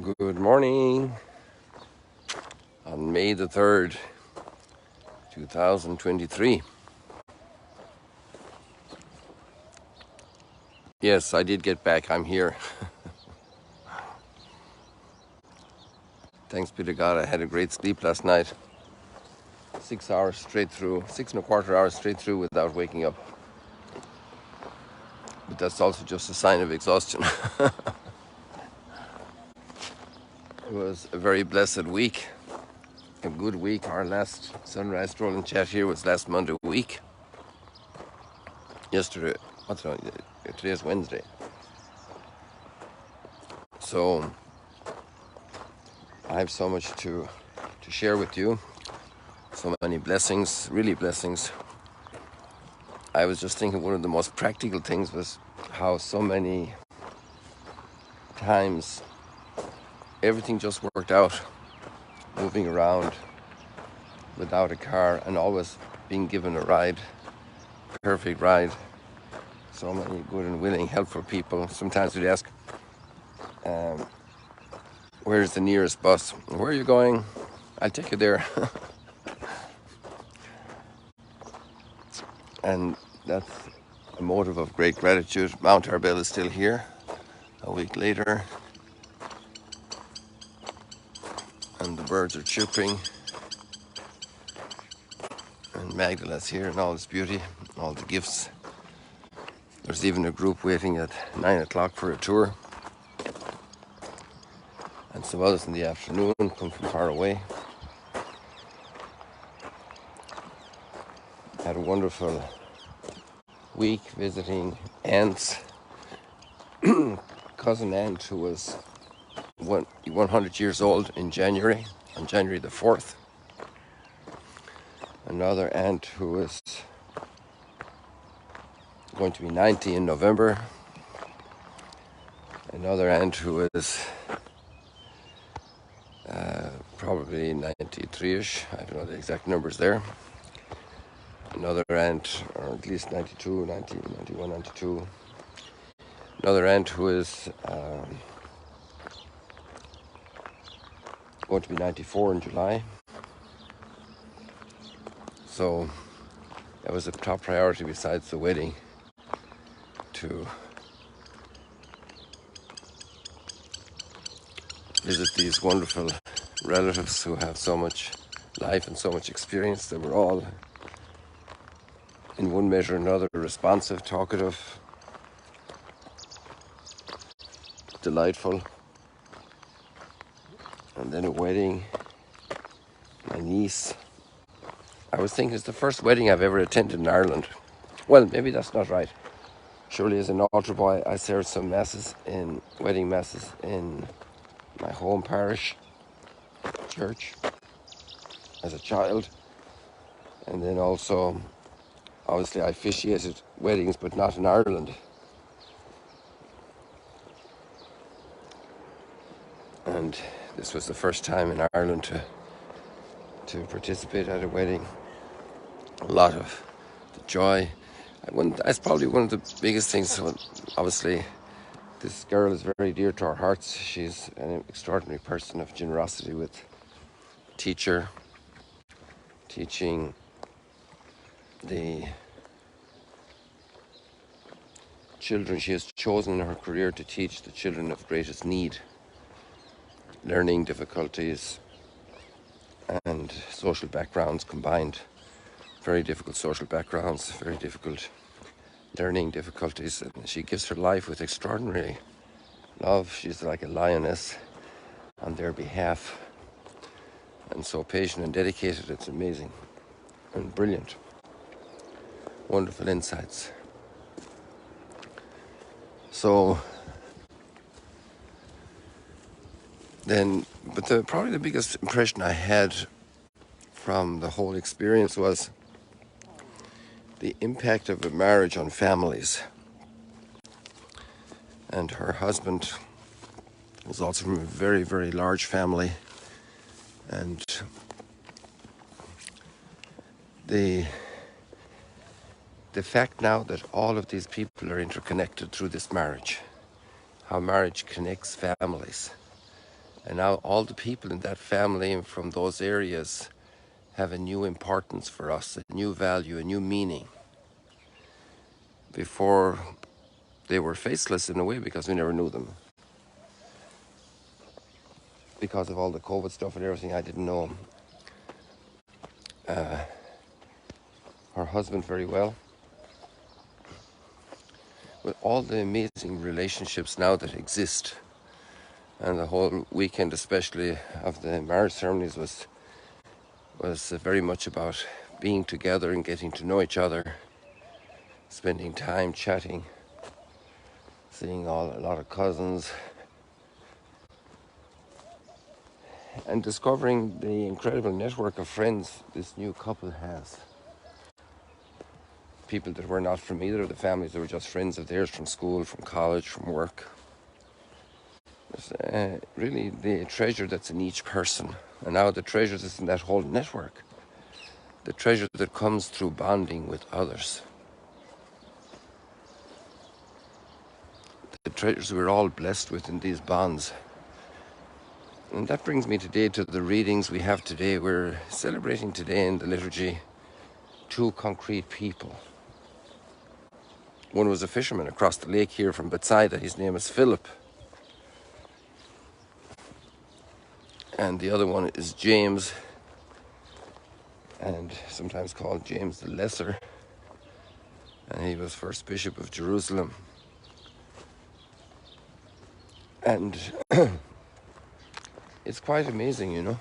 Good morning on May the 3rd, 2023. Yes, I did get back. I'm here. Thanks be to God, I had a great sleep last night. 6 hours straight through, 6.25 hours straight through without waking up. But that's also just a sign of exhaustion. It was a very blessed week, a good week. Our last sunrise stroll and chat here was last Monday week. Yesterday, today's Wednesday. So I have so much to share with you. So many blessings, really blessings. I was just thinking one of the most practical things was how so many times everything just worked out. Moving around without a car and always being given a ride, perfect ride. So many good and willing, helpful people. Sometimes we'd ask, where's the nearest bus? Where are you going? I'll take you there. And that's a motive of great gratitude. Mount Arbel is still here a week later, and the birds are chirping, and Magdala's here in all its beauty, all the gifts. There's even a group waiting at 9 o'clock for a tour, and some others in the afternoon come from far away. Had a wonderful week visiting aunts. Cousin aunt who was 100 years old in January, on January the 4th. Another aunt who was going to be 90 in November. Another aunt who is probably 93-ish. I don't know the exact numbers there. Another aunt, or at least 92, 90, 91, 92. Another aunt who is going to be 94 in July. So that was a top priority besides the wedding, to visit these wonderful relatives who have so much life and so much experience. They were all, in one measure or another, responsive, talkative, delightful. And then a wedding. My niece. I was thinking it's the first wedding I've ever attended in Ireland. Well, maybe that's not right. Surely as an altar boy, I served some wedding masses in my home parish church as a child. And then also, obviously, I officiated weddings, but not in Ireland. And this was the first time in Ireland to participate at a wedding. A lot of the joy. That's probably one of the biggest things. So obviously, this girl is very dear to our hearts. She's an extraordinary person of generosity with teacher, teaching the children she has chosen in her career to teach the children of greatest need, learning difficulties and social backgrounds combined. Very difficult social backgrounds, very difficult learning difficulties. And she gives her life with extraordinary love. She's like a lioness on their behalf, and so patient and dedicated. It's amazing and brilliant. Wonderful insights. So then, but probably the biggest impression I had from the whole experience was the impact of a marriage on families. And her husband was also from a very, very large family. And the fact now that all of these people are interconnected through this marriage, how marriage connects families, And now all the people in that family and from those areas have a new importance for us, a new value, a new meaning. Before, they were faceless in a way because we never knew them. Because of all the COVID stuff and everything, I didn't know her husband very well. With all the amazing relationships now that exist, and the whole weekend especially of the marriage ceremonies was very much about being together and getting to know each other, spending time chatting, seeing a lot of cousins, and discovering the incredible network of friends this new couple has. People that were not from either of the families, they were just friends of theirs from school, from college, from work. It's really the treasure that's in each person. And now the treasure that's in that whole network. The treasure that comes through bonding with others. The treasures we're all blessed with in these bonds. And that brings me today to the readings we have today. We're celebrating today in the liturgy two concrete people. One was a fisherman across the lake here from Bethsaida. His name is Philip. And the other one is James, and sometimes called James the Lesser. And he was first bishop of Jerusalem. And it's quite amazing, you know.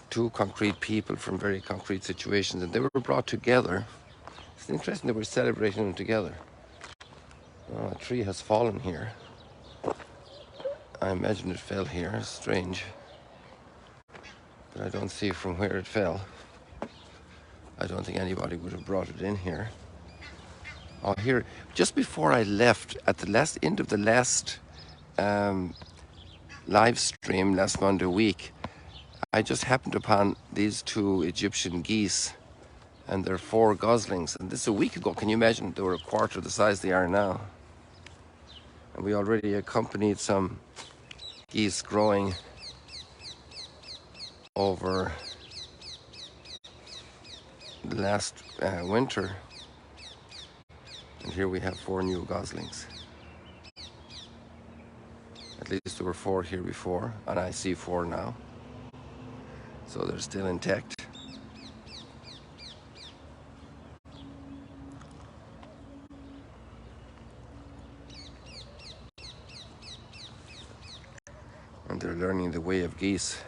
Two concrete people from very concrete situations, and they were brought together. It's interesting that we're celebrating them together. Oh, a tree has fallen here. I imagine it fell here. Strange. But I don't see from where it fell. I don't think anybody would have brought it in here. Oh, here, just before I left, at the end of the last live stream last Monday week, I just happened upon these two Egyptian geese, and they're 4 goslings. And this is a week ago. Can you imagine? They were a quarter the size they are now. And we already accompanied some geese growing over the last winter. And here we have 4 new goslings. At least there were 4 here before, and I see 4 now. So they're still intact. And they're learning the way of geese.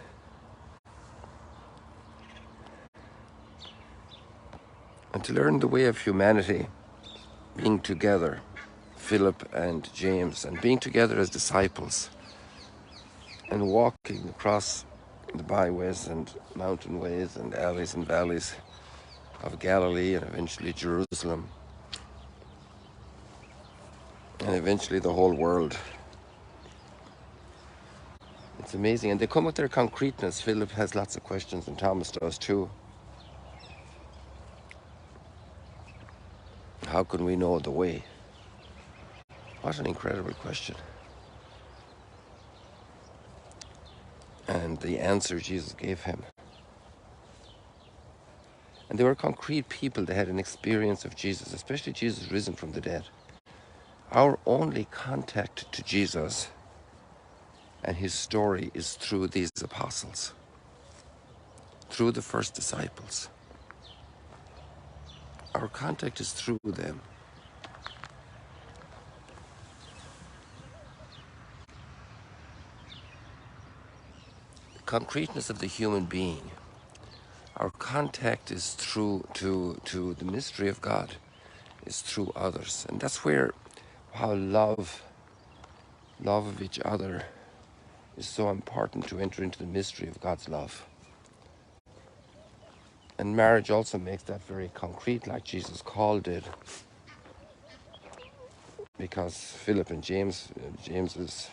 And to learn the way of humanity, being together, Philip and James, and being together as disciples, and walking across the byways and mountain ways and alleys and valleys of Galilee and eventually Jerusalem, and eventually the whole world. It's amazing. And they come with their concreteness. Philip has lots of questions, and Thomas does too. How can we know the way? What an incredible question. And the answer Jesus gave him. And they were concrete people. They had an experience of Jesus, especially Jesus risen from the dead. Our only contact to Jesus and his story is through these apostles, through the first disciples. Our contact is through them. The concreteness of the human being. Our contact is through to the mystery of God, is through others. And that's where how love of each other is so important, to enter into the mystery of God's love. And marriage also makes that very concrete, like Jesus called it. Because Philip and James is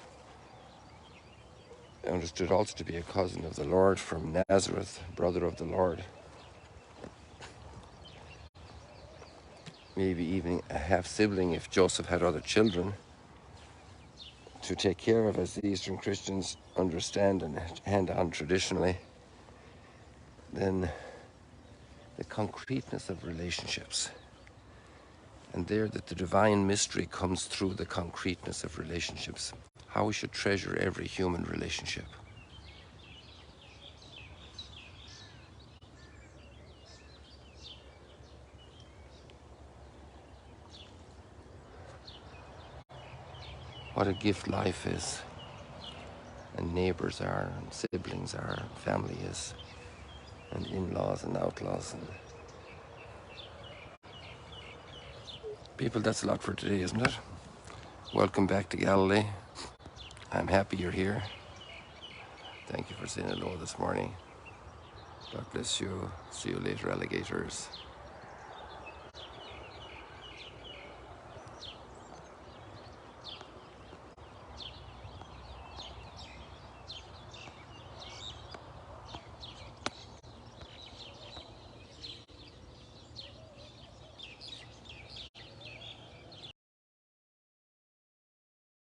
understood also to be a cousin of the Lord from Nazareth, brother of the Lord. Maybe even a half-sibling if Joseph had other children. to take care of, as the Eastern Christians understand and hand on traditionally, then the concreteness of relationships. And there that the divine mystery comes through the concreteness of relationships. How we should treasure every human relationship. What a gift life is, and neighbours are, and siblings are, and family is, and in-laws and outlaws. And people, that's a lot for today, isn't it? Welcome back to Galilee. I'm happy you're here. Thank you for saying hello this morning. God bless you. See you later, alligators.